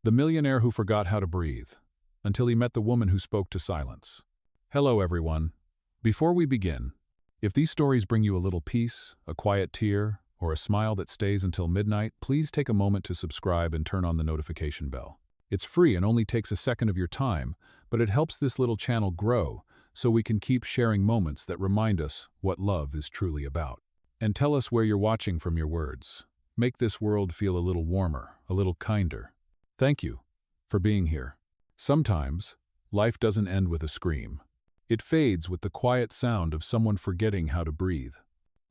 The millionaire who forgot how to breathe, until he met the woman who spoke to silence. Hello, everyone. Before we begin, if these stories bring you a little peace, a quiet tear, or a smile that stays until midnight, please take a moment to subscribe and turn on the notification bell. It's free and only takes a second of your time, but it helps this little channel grow so we can keep sharing moments that remind us what love is truly about. And tell us where you're watching from your words. Make this world feel a little warmer, a little kinder. Thank you for being here. Sometimes, life doesn't end with a scream. It fades with the quiet sound of someone forgetting how to breathe.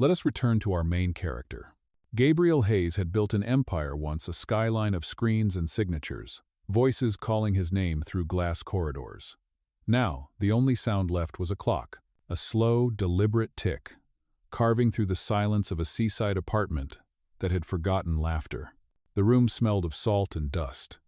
Let us return to our main character. Gabriel Hayes had built an empire once, a skyline of screens and signatures, voices calling his name through glass corridors. Now, the only sound left was a clock, a slow, deliberate tick, carving through the silence of a seaside apartment that had forgotten laughter. The room smelled of salt and dust.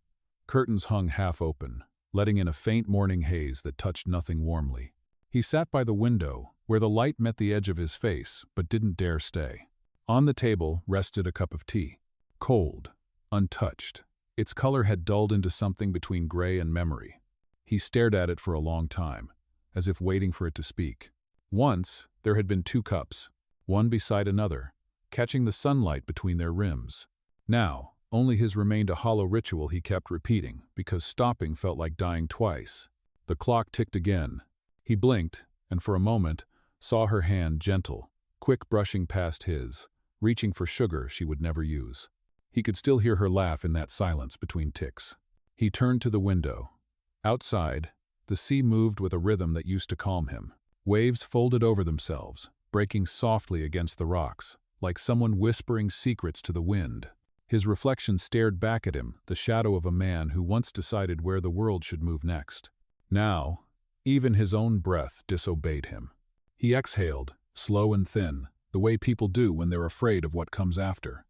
Curtains hung half open, letting in a faint morning haze that touched nothing warmly. He sat by the window, where the light met the edge of his face, but didn't dare stay. On the table rested a cup of tea, cold, untouched. Its color had dulled into something between gray and memory. He stared at it for a long time, as if waiting for it to speak. Once, there had been two cups, one beside another, catching the sunlight between their rims. Now, only his remained a hollow ritual he kept repeating, because stopping felt like dying twice. The clock ticked again. He blinked, and for a moment, saw her hand gentle, quick brushing past his, reaching for sugar she would never use. He could still hear her laugh in that silence between ticks. He turned to the window. Outside, the sea moved with a rhythm that used to calm him. Waves folded over themselves, breaking softly against the rocks, like someone whispering secrets to the wind. His reflection stared back at him, the shadow of a man who once decided where the world should move next. Now, even his own breath disobeyed him. He exhaled, slow and thin, the way people do when they're afraid of what comes after.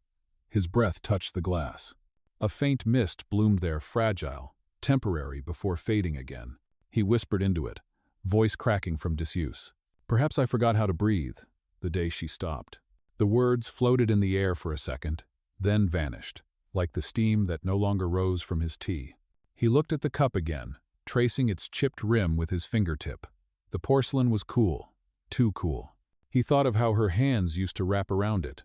His breath touched the glass. A faint mist bloomed there, fragile, temporary before fading again. He whispered into it, voice cracking from disuse. Perhaps I forgot how to breathe, the day she stopped. The words floated in the air for a second, then vanished, like the steam that no longer rose from his tea. He looked at the cup again, tracing its chipped rim with his fingertip. The porcelain was cool, too cool. He thought of how her hands used to wrap around it,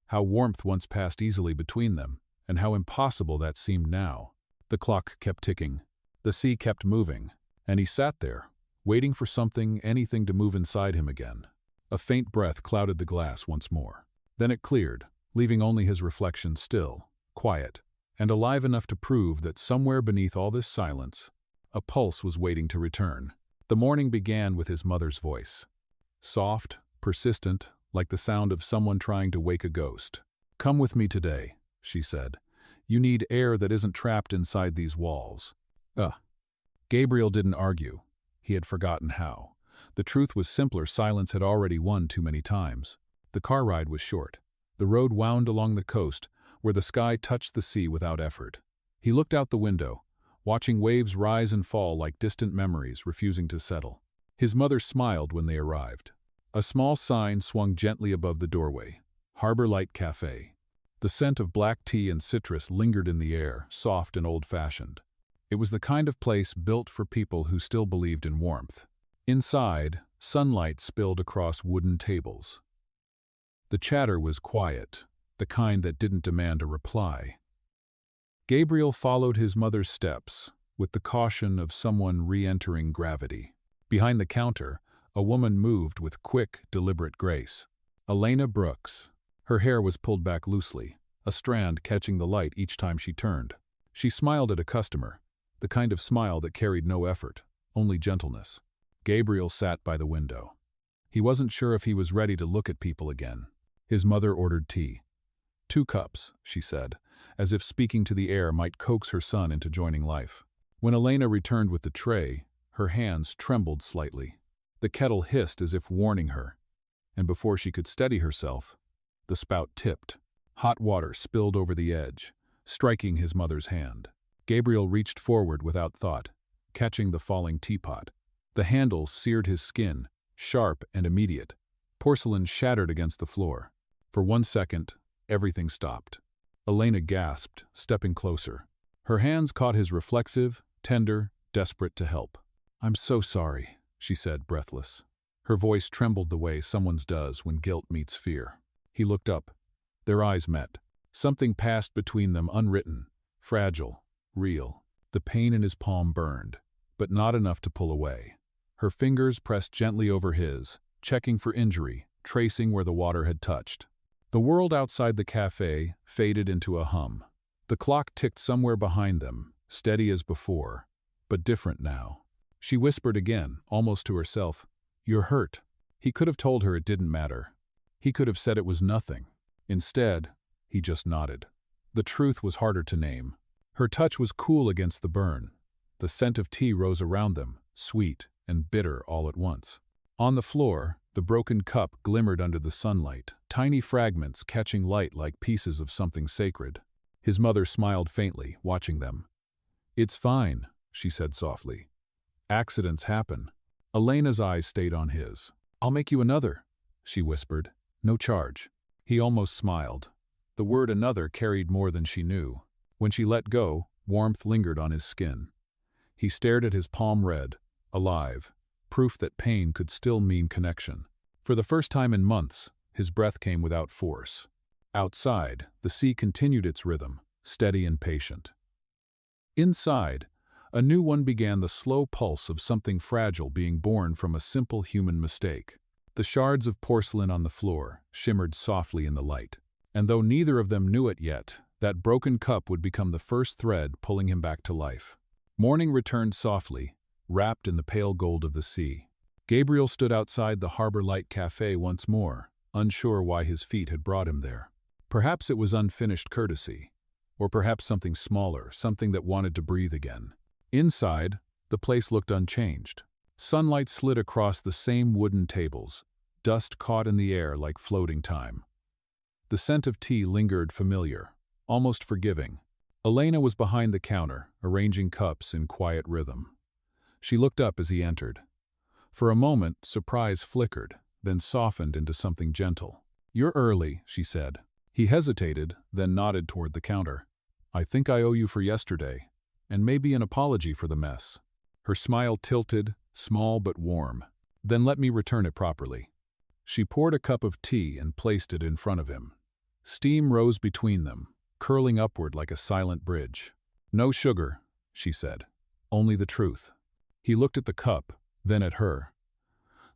how warmth once passed easily between them, and how impossible that seemed now. The clock kept ticking. The sea kept moving, and he sat there, waiting for something, anything to move inside him again. A faint breath clouded the glass once more. Then it cleared, leaving only his reflection still, quiet, and alive enough to prove that somewhere beneath all this silence, a pulse was waiting to return. The morning began with his mother's voice. Soft, persistent, like the sound of someone trying to wake a ghost. "Come with me today," she said. "You need air that isn't trapped inside these walls." Gabriel didn't argue. He had forgotten how. The truth was simpler. Silence had already won too many times. The car ride was short. The road wound along the coast, where the sky touched the sea without effort. He looked out the window, watching waves rise and fall like distant memories refusing to settle. His mother smiled when they arrived. A small sign swung gently above the doorway, Harbor Light Café. The scent of black tea and citrus lingered in the air, soft and old-fashioned. It was the kind of place built for people who still believed in warmth. Inside, sunlight spilled across wooden tables. The chatter was quiet, the kind that didn't demand a reply. Gabriel followed his mother's steps, with the caution of someone re-entering gravity. Behind the counter, a woman moved with quick, deliberate grace. Elena Brooks. Her hair was pulled back loosely, a strand catching the light each time she turned. She smiled at a customer, the kind of smile that carried no effort, only gentleness. Gabriel sat by the window. He wasn't sure if he was ready to look at people again. His mother ordered tea. 2 cups, she said, as if speaking to the air might coax her son into joining life. When Elena returned with the tray, her hands trembled slightly. The kettle hissed as if warning her, and before she could steady herself, the spout tipped. Hot water spilled over the edge, striking his mother's hand. Gabriel reached forward without thought, catching the falling teapot. The handle seared his skin, sharp and immediate. Porcelain shattered against the floor. For 1 second, everything stopped. Elena gasped, stepping closer. Her hands caught his reflexive, tender, desperate to help. "I'm so sorry," she said, breathless. Her voice trembled the way someone's does when guilt meets fear. He looked up. Their eyes met. Something passed between them, unwritten, fragile, real. The pain in his palm burned, but not enough to pull away. Her fingers pressed gently over his, checking for injury, tracing where the water had touched. The world outside the café faded into a hum. The clock ticked somewhere behind them, steady as before, but different now. She whispered again, almost to herself, "You're hurt." He could have told her it didn't matter. He could have said it was nothing. Instead, he just nodded. The truth was harder to name. Her touch was cool against the burn. The scent of tea rose around them, sweet and bitter all at once. On the floor, the broken cup glimmered under the sunlight, tiny fragments catching light like pieces of something sacred. His mother smiled faintly, watching them. "It's fine," she said softly. "Accidents happen." Elena's eyes stayed on his. "I'll make you another," she whispered. "No charge." He almost smiled. The word another carried more than she knew. When she let go, warmth lingered on his skin. He stared at his palm red, alive, proof that pain could still mean connection. For the first time in months, his breath came without force. Outside, the sea continued its rhythm, steady and patient. Inside, a new one began, the slow pulse of something fragile being born from a simple human mistake. The shards of porcelain on the floor shimmered softly in the light. And though neither of them knew it yet, that broken cup would become the first thread pulling him back to life. Morning returned softly, wrapped in the pale gold of the sea. Gabriel stood outside the Harbor Light Café once more, unsure why his feet had brought him there. Perhaps it was unfinished courtesy, or perhaps something smaller, something that wanted to breathe again. Inside, the place looked unchanged. Sunlight slid across the same wooden tables, dust caught in the air like floating time. The scent of tea lingered, familiar, almost forgiving. Elena was behind the counter, arranging cups in quiet rhythm. She looked up as he entered. For a moment, surprise flickered, then softened into something gentle. "You're early," she said. He hesitated, then nodded toward the counter. "I think I owe you for yesterday, and maybe an apology for the mess." Her smile tilted, small but warm. "Then let me return it properly." She poured a cup of tea and placed it in front of him. Steam rose between them, curling upward like a silent bridge. "No sugar," she said. "Only the truth." He looked at the cup, then at her.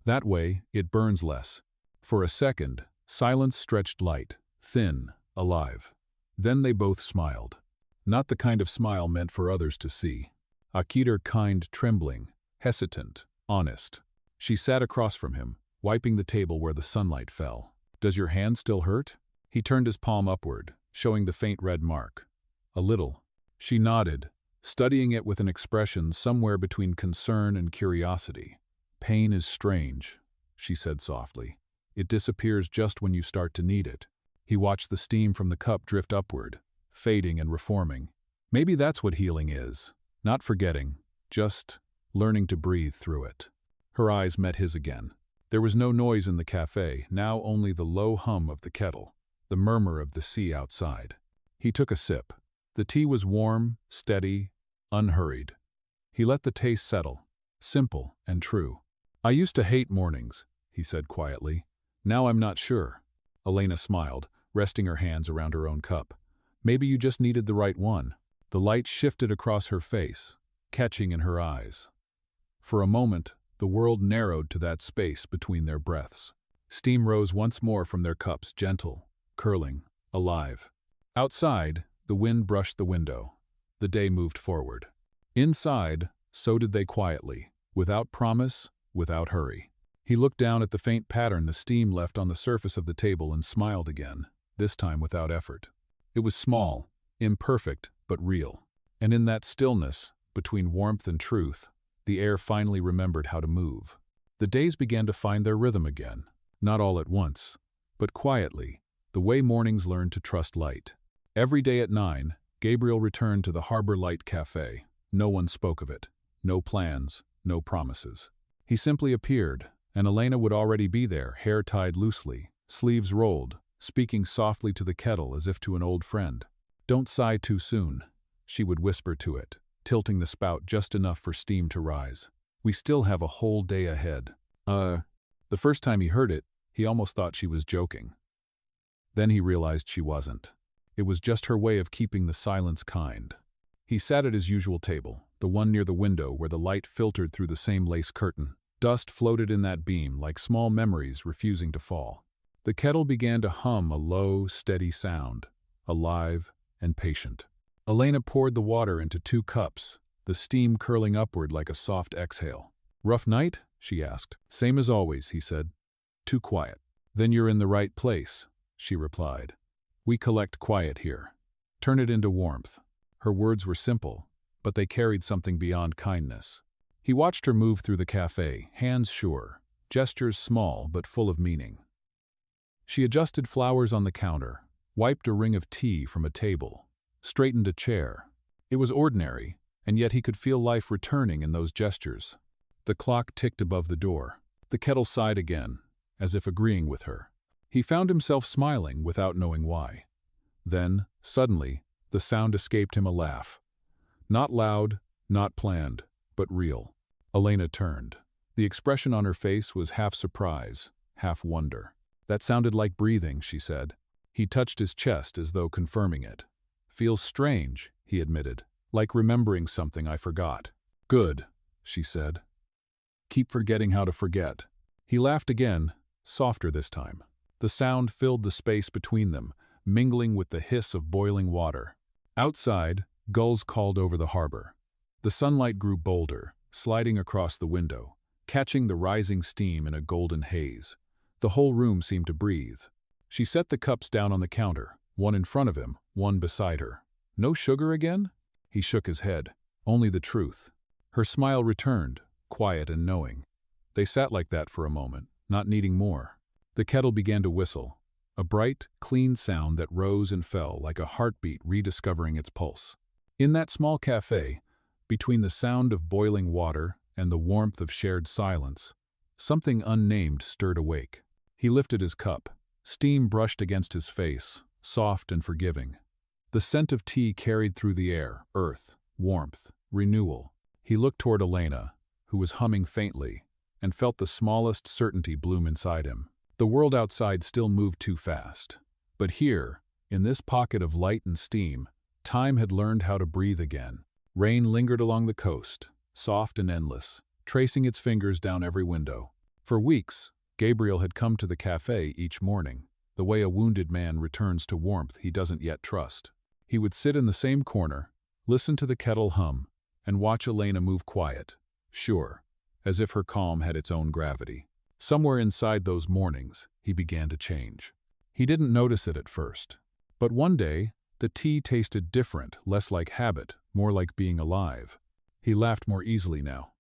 "That way, it burns less." For a second, silence stretched light, thin, alive. Then they both smiled. Not the kind of smile meant for others to see. A kind, trembling, hesitant, honest. She sat across from him, wiping the table where the sunlight fell. "Does your hand still hurt?" He turned his palm upward, showing the faint red mark. "A little." She nodded, studying it with an expression somewhere between concern and curiosity. "Pain is strange," she said softly. "It disappears just when you start to need it." He watched the steam from the cup drift upward, fading and reforming. Maybe that's what healing is. Not forgetting, just learning to breathe through it. Her eyes met his again. There was no noise in the café, now only the low hum of the kettle, the murmur of the sea outside. He took a sip. The tea was warm, steady, unhurried. He let the taste settle, simple and true. "I used to hate mornings," he said quietly. "Now I'm not sure." Elena smiled, resting her hands around her own cup. "Maybe you just needed the right one." The light shifted across her face, catching in her eyes. For a moment, the world narrowed to that space between their breaths. Steam rose once more from their cups, gentle, curling, alive. Outside, the wind brushed the window. The day moved forward. Inside, so did they quietly, without promise, without hurry. He looked down at the faint pattern the steam left on the surface of the table and smiled again, this time without effort. It was small, imperfect, but real. And in that stillness, between warmth and truth, the air finally remembered how to move. The days began to find their rhythm again, not all at once, but quietly, the way mornings learn to trust light. Every day at 9, Gabriel returned to the Harbor Light Café. No one spoke of it. No plans, no promises. He simply appeared, and Elena would already be there, hair tied loosely, sleeves rolled, speaking softly to the kettle as if to an old friend. "Don't sigh too soon," she would whisper to it, tilting the spout just enough for steam to rise. "We still have a whole day ahead." The first time he heard it, he almost thought she was joking. Then he realized she wasn't. It was just her way of keeping the silence kind. He sat at his usual table, the one near the window where the light filtered through the same lace curtain. Dust floated in that beam like small memories refusing to fall. The kettle began to hum a low, steady sound, alive and patient. Elena poured the water into 2 cups, the steam curling upward like a soft exhale. "Rough night?" she asked. "Same as always," he said. "Too quiet." "Then you're in the right place," she replied. "We collect quiet here. Turn it into warmth." Her words were simple, but they carried something beyond kindness. He watched her move through the café, hands sure, gestures small but full of meaning. She adjusted flowers on the counter, wiped a ring of tea from a table, straightened a chair. It was ordinary, and yet he could feel life returning in those gestures. The clock ticked above the door. The kettle sighed again, as if agreeing with her. He found himself smiling without knowing why. Then, suddenly, the sound escaped him, a laugh. Not loud, not planned, but real. Elena turned. The expression on her face was half surprise, half wonder. "That sounded like breathing," she said. He touched his chest as though confirming it. "Feels strange," he admitted. "Like remembering something I forgot." "Good," she said. "Keep forgetting how to forget." He laughed again, softer this time. The sound filled the space between them, mingling with the hiss of boiling water. Outside, gulls called over the harbor. The sunlight grew bolder, sliding across the window, catching the rising steam in a golden haze. The whole room seemed to breathe. She set the cups down on the counter, one in front of him, one beside her. "No sugar again?" He shook his head. "Only the truth." Her smile returned, quiet and knowing. They sat like that for a moment, not needing more. The kettle began to whistle, a bright, clean sound that rose and fell like a heartbeat rediscovering its pulse. In that small café, between the sound of boiling water and the warmth of shared silence, something unnamed stirred awake. He lifted his cup. Steam brushed against his face, soft and forgiving. The scent of tea carried through the air, earth, warmth, renewal. He looked toward Elena, who was humming faintly, and felt the smallest certainty bloom inside him. The world outside still moved too fast. But here, in this pocket of light and steam, time had learned how to breathe again. Rain lingered along the coast, soft and endless, tracing its fingers down every window. For weeks, Gabriel had come to the café each morning, the way a wounded man returns to warmth he doesn't yet trust. He would sit in the same corner, listen to the kettle hum, and watch Elena move quiet, sure, as if her calm had its own gravity. Somewhere inside those mornings, he began to change. He didn't notice it at first. But one day, the tea tasted different, less like habit, more like being alive. He laughed more easily now.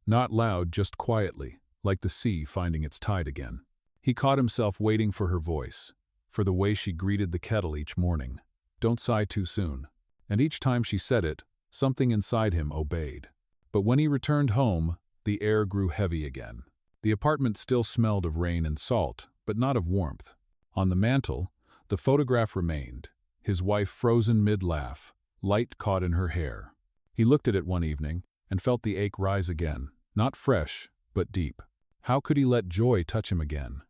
Not loud, just quietly, like the sea finding its tide again. He caught himself waiting for her voice, for the way she greeted the kettle each morning. "Don't sigh too soon." And each time she said it, something inside him obeyed. But when he returned home, the air grew heavy again. The apartment still smelled of rain and salt, but not of warmth. On the mantel, the photograph remained, his wife frozen mid-laugh, light caught in her hair. He looked at it one evening and felt the ache rise again, not fresh, but deep. How could he let joy touch him again?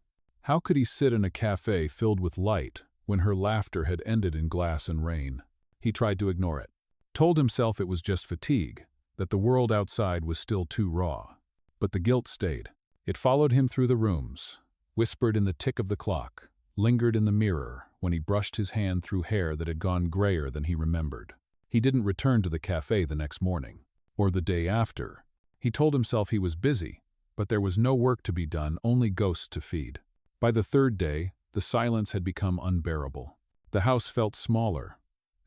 How could he sit in a café filled with light when her laughter had ended in glass and rain? He tried to ignore it, told himself it was just fatigue, that the world outside was still too raw. But the guilt stayed. It followed him through the rooms, whispered in the tick of the clock, lingered in the mirror when he brushed his hand through hair that had gone grayer than he remembered. He didn't return to the café the next morning, or the day after. He told himself he was busy, but there was no work to be done, only ghosts to feed. By the third day, the silence had become unbearable. The house felt smaller,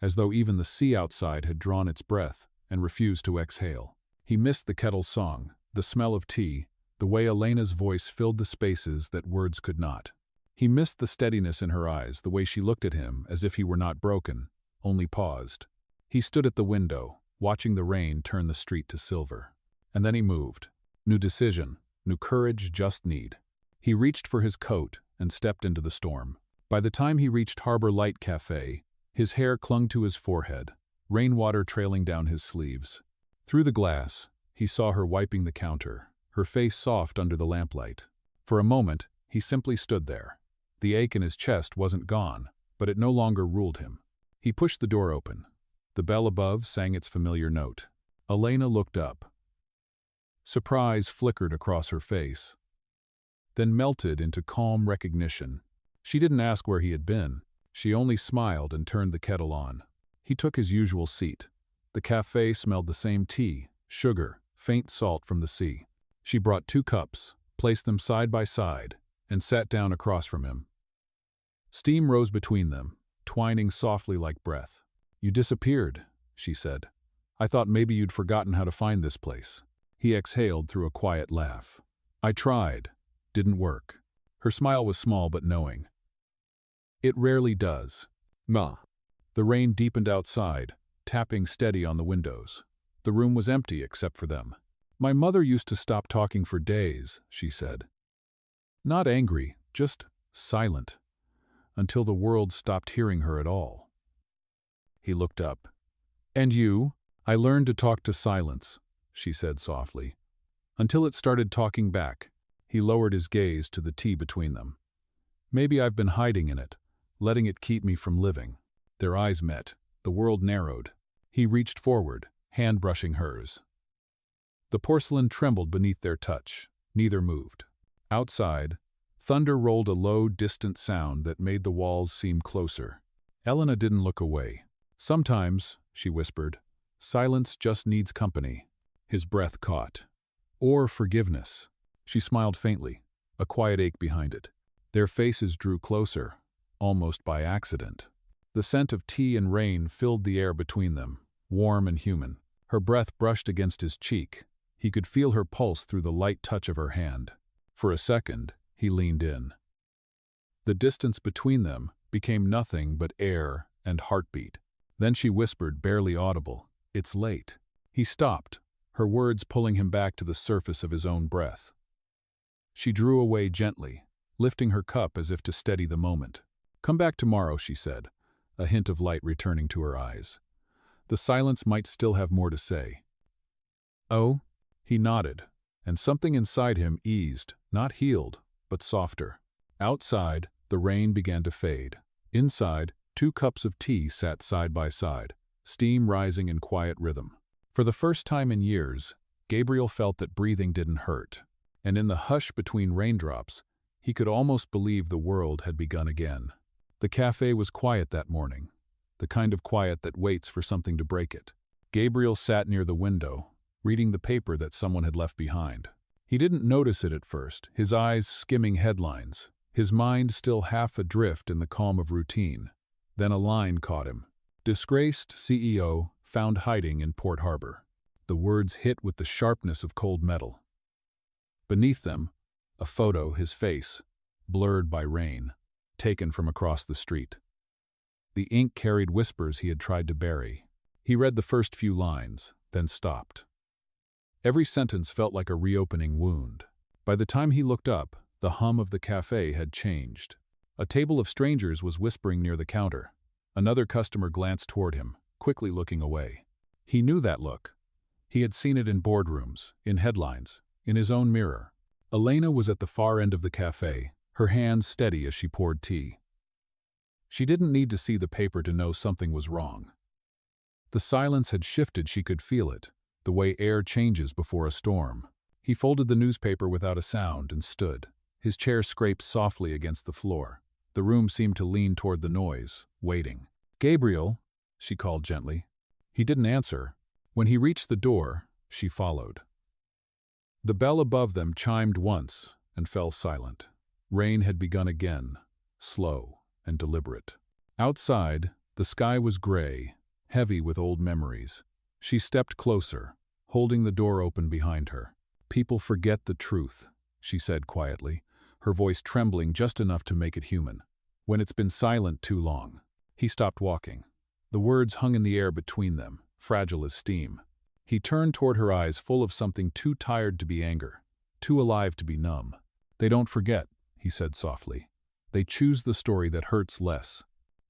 as though even the sea outside had drawn its breath and refused to exhale. He missed the kettle's song, the smell of tea, the way Elena's voice filled the spaces that words could not. He missed the steadiness in her eyes, the way she looked at him as if he were not broken, only paused. He stood at the window, watching the rain turn the street to silver. And then he moved. New decision, new courage, just need. He reached for his coat and stepped into the storm. By the time he reached Harbor Light Cafe, his hair clung to his forehead, rainwater trailing down his sleeves. Through the glass, he saw her wiping the counter, her face soft under the lamplight. For a moment, he simply stood there. The ache in his chest wasn't gone, but it no longer ruled him. He pushed the door open. The bell above sang its familiar note. Elena looked up. Surprise flickered across her face, then melted into calm recognition. She didn't ask where he had been. She only smiled and turned the kettle on. He took his usual seat. The café smelled the same: tea, sugar, faint salt from the sea. She brought 2 cups, placed them side by side, and sat down across from him. Steam rose between them, twining softly like breath. "You disappeared," she said. "I thought maybe you'd forgotten how to find this place." He exhaled through a quiet laugh. "I tried. Didn't work." Her smile was small but knowing. "It rarely does." "Ma." The rain deepened outside, tapping steady on the windows. The room was empty except for them. "My mother used to stop talking for days," she said. Not angry, just silent, until the world stopped hearing her at all. He looked up. "And you?" "I learned to talk to silence," she said softly, "until it started talking back." He lowered his gaze to the tea between them. "Maybe I've been hiding in it, letting it keep me from living." Their eyes met. The world narrowed. He reached forward, hand brushing hers. The porcelain trembled beneath their touch. Neither moved. Outside, thunder rolled a low, distant sound that made the walls seem closer. Elena didn't look away. "Sometimes," she whispered, "silence just needs company." His breath caught. "Or forgiveness." She smiled faintly, a quiet ache behind it. Their faces drew closer, almost by accident. The scent of tea and rain filled the air between them, warm and human. Her breath brushed against his cheek. He could feel her pulse through the light touch of her hand. For a second, he leaned in. The distance between them became nothing but air and heartbeat. Then she whispered, barely audible, "It's late." He stopped, her words pulling him back to the surface of his own breath. She drew away gently, lifting her cup as if to steady the moment. "Come back tomorrow," she said, a hint of light returning to her eyes. The silence might still have more to say. "Oh?" He nodded, and something inside him eased, not healed, but softer. Outside, the rain began to fade. Inside, 2 cups of tea sat side by side, steam rising in quiet rhythm. For the first time in years, Gabriel felt that breathing didn't hurt, and in the hush between raindrops, he could almost believe the world had begun again. The café was quiet that morning, the kind of quiet that waits for something to break it. Gabriel sat near the window, reading the paper that someone had left behind. He didn't notice it at first, his eyes skimming headlines, his mind still half adrift in the calm of routine. Then a line caught him. "Disgraced CEO found hiding in Port Harbor." The words hit with the sharpness of cold metal. Beneath them, a photo, his face, blurred by rain, taken from across the street. The ink carried whispers he had tried to bury. He read the first few lines, then stopped. Every sentence felt like a reopening wound. By the time he looked up, the hum of the café had changed. A table of strangers was whispering near the counter. Another customer glanced toward him, quickly looking away. He knew that look. He had seen it in boardrooms, in headlines, in his own mirror. Elena was at the far end of the café, her hands steady as she poured tea. She didn't need to see the paper to know something was wrong. The silence had shifted, she could feel it, the way air changes before a storm. He folded the newspaper without a sound and stood. His chair scraped softly against the floor. The room seemed to lean toward the noise, waiting. "Gabriel," she called gently. He didn't answer. When he reached the door, she followed. The bell above them chimed once and fell silent. Rain had begun again, slow and deliberate. Outside, the sky was gray, heavy with old memories. She stepped closer, holding the door open behind her. "People forget the truth," she said quietly, her voice trembling just enough to make it human. "When it's been silent too long." He stopped walking. The words hung in the air between them, fragile as steam. He turned toward her eyes full of something too tired to be anger, too alive to be numb. "They don't forget," he said softly. "They choose the story that hurts less."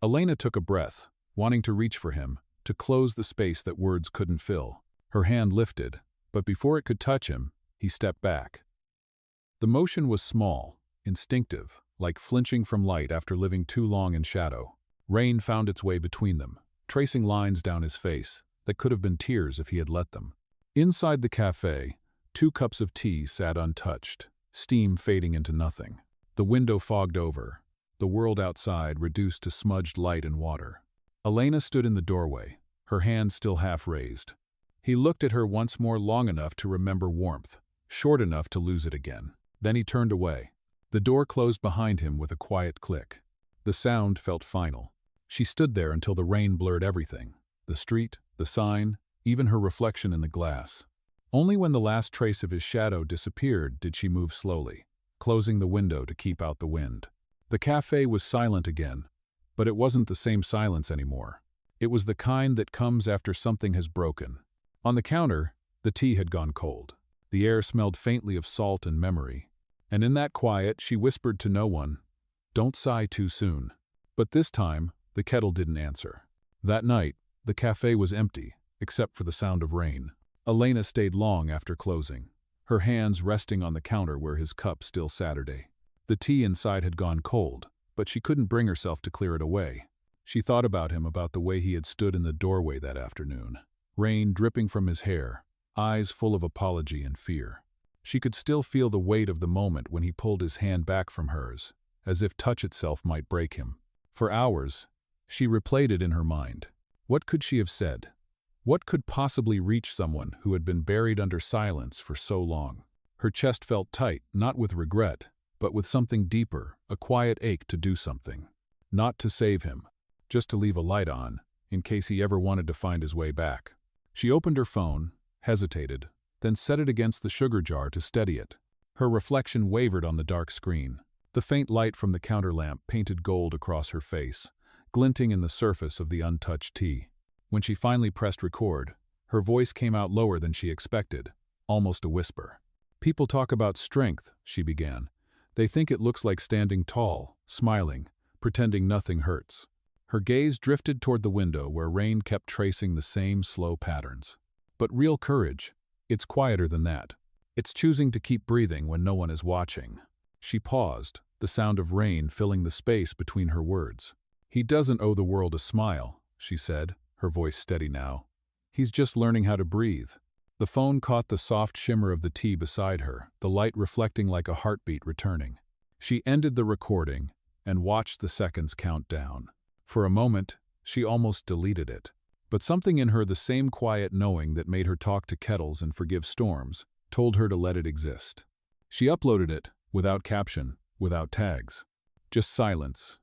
Elena took a breath, wanting to reach for him, to close the space that words couldn't fill. Her hand lifted, but before it could touch him, he stepped back. The motion was small, instinctive, like flinching from light after living too long in shadow. Rain found its way between them, tracing lines down his face that could have been tears if he had let them. Inside the café, 2 cups of tea sat untouched, steam fading into nothing. The window fogged over, the world outside reduced to smudged light and water. Elena stood in the doorway, her hand still half raised. He looked at her once more, long enough to remember warmth, short enough to lose it again. Then he turned away. The door closed behind him with a quiet click. The sound felt final. She stood there until the rain blurred everything. The street, the sign, even her reflection in the glass. Only when the last trace of his shadow disappeared did she move slowly, closing the window to keep out the wind. The café was silent again, but it wasn't the same silence anymore. It was the kind that comes after something has broken. On the counter, the tea had gone cold. The air smelled faintly of salt and memory. And in that quiet, she whispered to no one, "Don't sigh too soon." But this time, the kettle didn't answer. That night, the café was empty, except for the sound of rain. Elena stayed long after closing, her hands resting on the counter where his cup still Saturday. The tea inside had gone cold, but she couldn't bring herself to clear it away. She thought about him, about the way he had stood in the doorway that afternoon. Rain dripping from his hair, eyes full of apology and fear. She could still feel the weight of the moment when he pulled his hand back from hers, as if touch itself might break him. For hours, she replayed it in her mind. What could she have said? What could possibly reach someone who had been buried under silence for so long? Her chest felt tight, not with regret, but with something deeper, a quiet ache to do something. Not to save him, just to leave a light on, in case he ever wanted to find his way back. She opened her phone, hesitated, then set it against the sugar jar to steady it. Her reflection wavered on the dark screen. The faint light from the counter lamp painted gold across her face, glinting in the surface of the untouched tea. When she finally pressed record, her voice came out lower than she expected, almost a whisper. "People talk about strength," she began. "They think it looks like standing tall, smiling, pretending nothing hurts." Her gaze drifted toward the window where rain kept tracing the same slow patterns. "But real courage, it's quieter than that. It's choosing to keep breathing when no one is watching." She paused, the sound of rain filling the space between her words. "He doesn't owe the world a smile," she said, her voice steady now. "He's just learning how to breathe." The phone caught the soft shimmer of the tea beside her, the light reflecting like a heartbeat returning. She ended the recording and watched the seconds count down. For a moment, she almost deleted it. But something in her, the same quiet knowing that made her talk to kettles and forgive storms, told her to let it exist. She uploaded it, without caption, without tags. Just silence.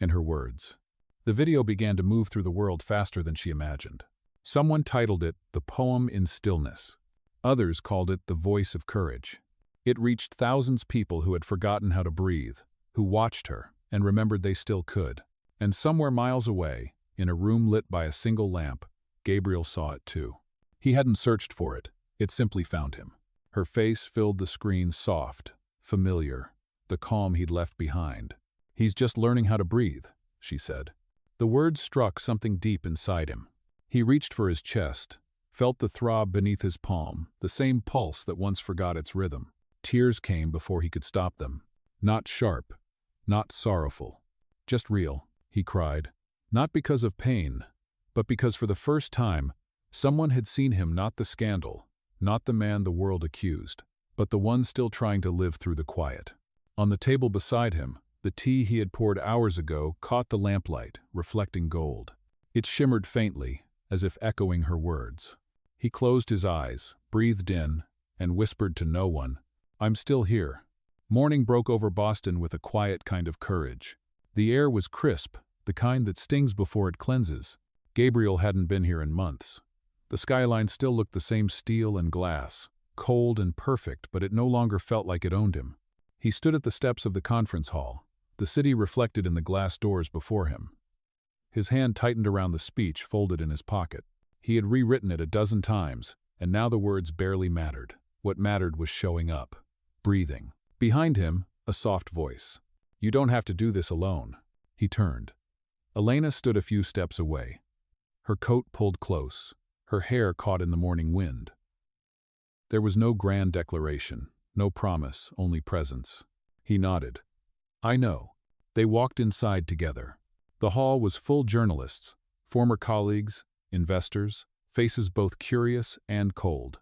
And her words. The video began to move through the world faster than she imagined. Someone titled it "The Poem in Stillness." Others called it "The Voice of Courage." It reached thousands of people who had forgotten how to breathe, who watched her and remembered they still could. And somewhere miles away, in a room lit by a single lamp, Gabriel saw it too. He hadn't searched for it, it simply found him. Her face filled the screen, soft, familiar, the calm he'd left behind. "He's just learning how to breathe," she said. The words struck something deep inside him. He reached for his chest, felt the throb beneath his palm, the same pulse that once forgot its rhythm. Tears came before he could stop them. Not sharp, not sorrowful, just real. He cried, not because of pain, but because for the first time, someone had seen him, not the scandal, not the man the world accused, but the one still trying to live through the quiet. On the table beside him, the tea he had poured hours ago caught the lamplight, reflecting gold. It shimmered faintly, as if echoing her words. He closed his eyes, breathed in, and whispered to no one, "I'm still here." Morning broke over Boston with a quiet kind of courage. The air was crisp, the kind that stings before it cleanses. Gabriel hadn't been here in months. The skyline still looked the same, steel and glass, cold and perfect, but it no longer felt like it owned him. He stood at the steps of the conference hall, the city reflected in the glass doors before him. His hand tightened around the speech folded in his pocket. He had rewritten it a dozen times, and now the words barely mattered. What mattered was showing up, breathing. Behind him, a soft voice. "You don't have to do this alone." He turned. Elena stood a few steps away. her coat pulled close, her hair caught in the morning wind. There was no grand declaration, no promise, only presence. He nodded. I know. They walked inside together. The hall was full journalists, former colleagues, investors, faces both curious and cold.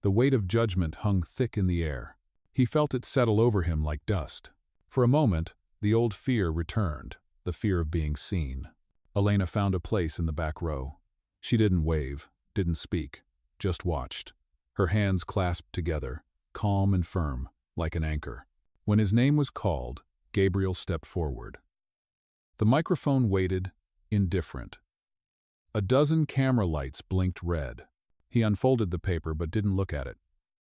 The weight of judgment hung thick in the air. He felt it settle over him like dust. For a moment, the old fear returned, the fear of being seen. Elena found a place in the back row. She didn't wave, didn't speak, just watched. Her hands clasped together, calm and firm, like an anchor. When his name was called, Gabriel stepped forward. The microphone waited, indifferent. A dozen camera lights blinked red. He unfolded the paper but didn't look at it.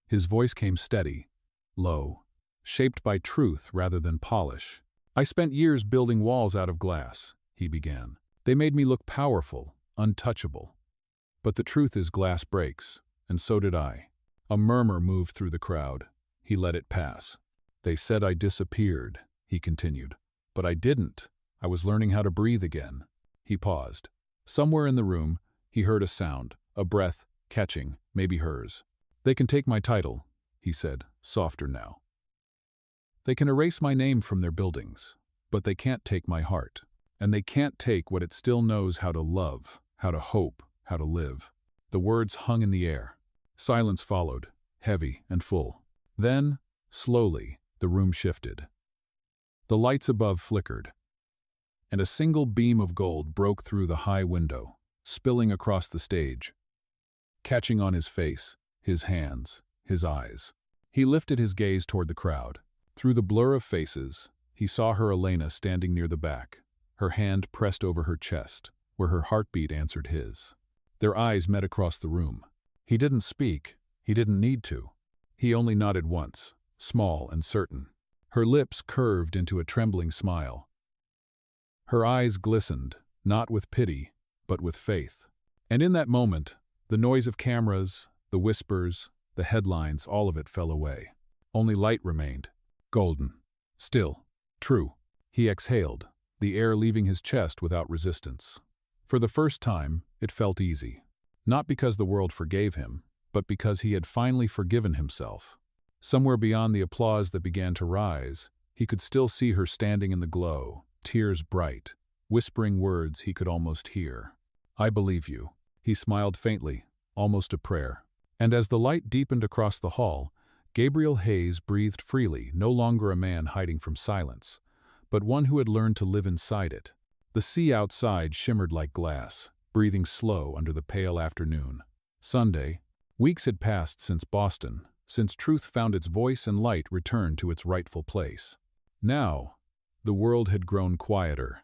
His voice came steady, low, shaped by truth rather than polish. I spent years building walls out of glass, he began. They made me look powerful, untouchable. But the truth is glass breaks, and so did I. A murmur moved through the crowd. He let it pass. They said I disappeared, he continued. But I didn't. I was learning how to breathe again. He paused. Somewhere in the room, he heard a sound, a breath, catching, maybe hers. They can take my title, he said, softer now. They can erase my name from their buildings, but they can't take my heart. And they can't take what it still knows how to love, how to hope, how to live. The words hung in the air. Silence followed, heavy and full. Then, slowly, the room shifted. The lights above flickered, and a single beam of gold broke through the high window, spilling across the stage, catching on his face, his hands, his eyes. He lifted his gaze toward the crowd. Through the blur of faces, he saw her Elena standing near the back, her hand pressed over her chest, where her heartbeat answered his. Their eyes met across the room. He didn't speak. He didn't need to. He only nodded once, small and certain. Her lips curved into a trembling smile. Her eyes glistened, not with pity, but with faith. And in that moment, the noise of cameras, the whispers, the headlines, all of it fell away. Only light remained, golden, still, true. He exhaled, the air leaving his chest without resistance. For the first time, it felt easy. Not because the world forgave him, but because he had finally forgiven himself. Somewhere beyond the applause that began to rise, he could still see her standing in the glow, tears bright, whispering words he could almost hear. I believe you. He smiled faintly, almost a prayer. And as the light deepened across the hall, Gabriel Hayes breathed freely, no longer a man hiding from silence, but one who had learned to live inside it. The sea outside shimmered like glass, breathing slow under the pale afternoon. Sunday. Weeks had passed since Boston, since truth found its voice and light returned to its rightful place. Now, the world had grown quieter,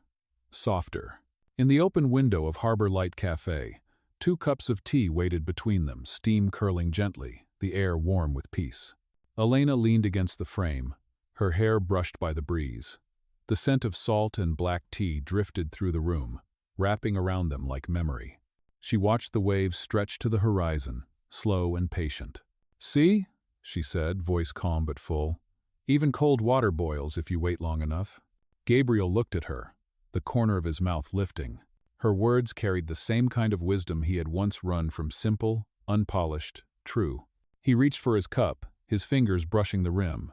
softer. In the open window of Harbor Light Café, 2 cups of tea waited between them, steam curling gently, the air warm with peace. Elena leaned against the frame, her hair brushed by the breeze. The scent of salt and black tea drifted through the room, wrapping around them like memory. She watched the waves stretch to the horizon, slow and patient. See, she said, voice calm but full. Even cold water boils if you wait long enough. Gabriel looked at her, the corner of his mouth lifting. Her words carried the same kind of wisdom he had once run from, simple, unpolished, true. He reached for his cup, his fingers brushing the rim.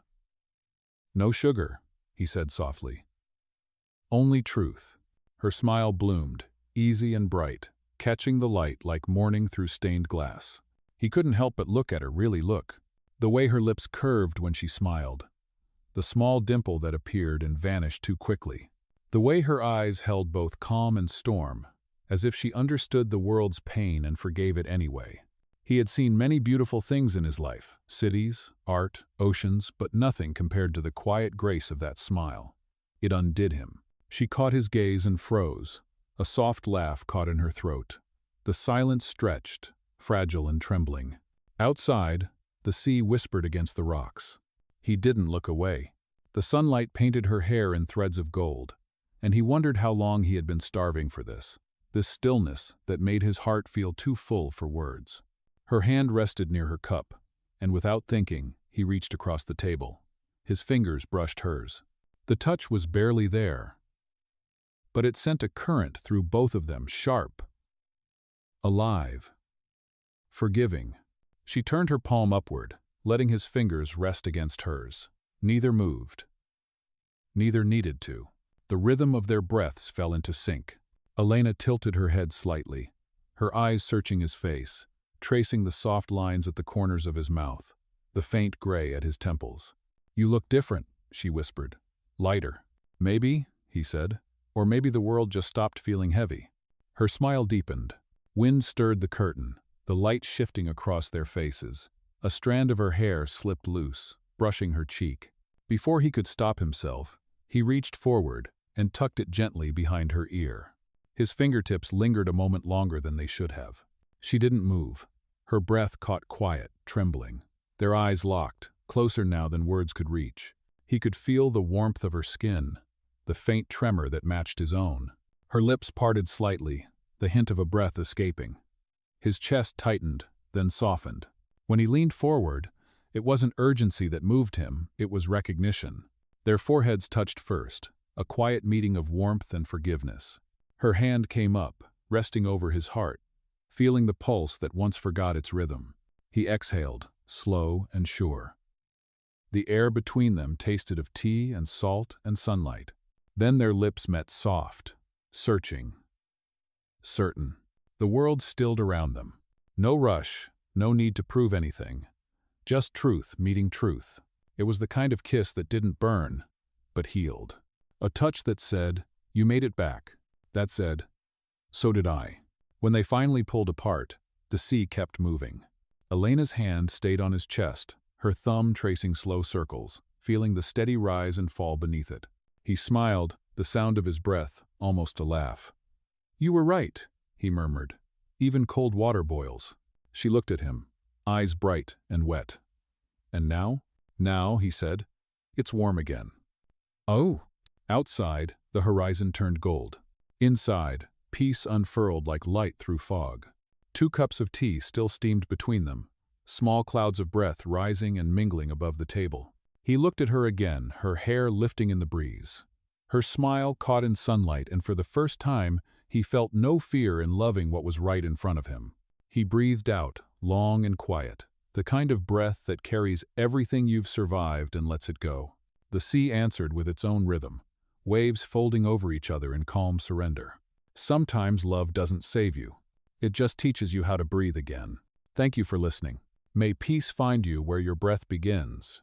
No sugar, he said softly. Only truth. Her smile bloomed, easy and bright, catching the light like morning through stained glass. He couldn't help but look at her, really look. The way her lips curved when she smiled. The small dimple that appeared and vanished too quickly. The way her eyes held both calm and storm, as if she understood the world's pain and forgave it anyway. He had seen many beautiful things in his life, cities, art, oceans, but nothing compared to the quiet grace of that smile. It undid him. She caught his gaze and froze. A soft laugh caught in her throat. The silence stretched, fragile and trembling. Outside, the sea whispered against the rocks. He didn't look away. The sunlight painted her hair in threads of gold, and he wondered how long he had been starving for this stillness that made his heart feel too full for words. Her hand rested near her cup, and without thinking, he reached across the table. His fingers brushed hers. The touch was barely there, but it sent a current through both of them, sharp, alive, forgiving. She turned her palm upward, letting his fingers rest against hers. Neither moved. Neither needed to. The rhythm of their breaths fell into sync. Elena tilted her head slightly, her eyes searching his face, tracing the soft lines at the corners of his mouth, the faint gray at his temples. "You look different," she whispered. "Lighter." "Maybe," he said, "or maybe the world just stopped feeling heavy." Her smile deepened. Wind stirred the curtain, the light shifting across their faces. A strand of her hair slipped loose, brushing her cheek. Before he could stop himself, he reached forward and tucked it gently behind her ear. His fingertips lingered a moment longer than they should have. She didn't move. Her breath caught quiet, trembling. Their eyes locked, closer now than words could reach. He could feel the warmth of her skin, the faint tremor that matched his own. Her lips parted slightly, the hint of a breath escaping. His chest tightened, then softened. When he leaned forward, it wasn't urgency that moved him, it was recognition. Their foreheads touched first, a quiet meeting of warmth and forgiveness. Her hand came up, resting over his heart, feeling the pulse that once forgot its rhythm. He exhaled, slow and sure. The air between them tasted of tea and salt and sunlight. Then their lips met soft, searching, certain. The world stilled around them. No rush, no need to prove anything. Just truth meeting truth. It was the kind of kiss that didn't burn, but healed. A touch that said, "You made it back." That said, "So did I." When they finally pulled apart, the sea kept moving. Elena's hand stayed on his chest, her thumb tracing slow circles, feeling the steady rise and fall beneath it. He smiled, the sound of his breath, almost a laugh. "You were right," he murmured. "Even cold water boils." She looked at him, eyes bright and wet. "And now?" "Now," he said, "it's warm again." "Oh!" Outside, the horizon turned gold. Inside, peace unfurled like light through fog. 2 cups of tea still steamed between them, small clouds of breath rising and mingling above the table. He looked at her again, her hair lifting in the breeze. Her smile caught in sunlight, and for the first time, he felt no fear in loving what was right in front of him. He breathed out, long and quiet, the kind of breath that carries everything you've survived and lets it go. The sea answered with its own rhythm, waves folding over each other in calm surrender. Sometimes love doesn't save you. It just teaches you how to breathe again. Thank you for listening. May peace find you where your breath begins.